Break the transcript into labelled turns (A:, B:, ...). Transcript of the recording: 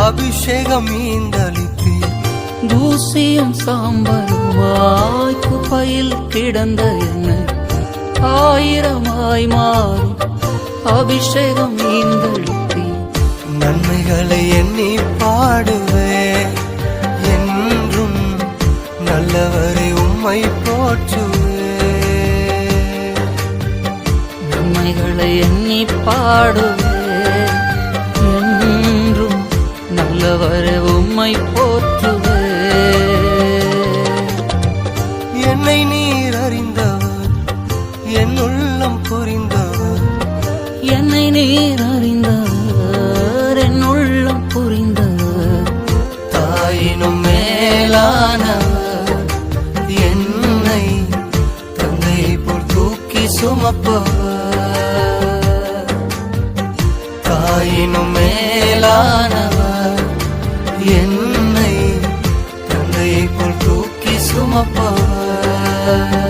A: அபிஷேகம் ஈந்தளித்தீர்.
B: தூசியும் சாம்பலுமாய் குப்பையில் கிடந்த என்னை ஆயிரமாய் மாறும் அபிஷேகம் ஈந்தளித்தீர்.
A: நன்மைகளை எண்ணி பாடுவேன் என்றும், நல்லவரை உம்மை போற்றுவேன்.
B: நன்மைகளை எண்ணி பாடுவேன் என்றும், நல்லவரை உம்மை போற்றுவேன்.
A: என்னை நீர் அறிந்தவர், என் உள்ளம் புரிந்தவர்.
B: என்னை நீர் அறிந்தவர், என் உள்ளம் புரிந்தவர்.
A: தாயினும் மேலானவர், என்னை தந்தையை போல் தூக்கி சுமப்பவர். தாயினும் மேலானவர், என்னை தந்தையை போல் தூக்கி சுமப்பவர்.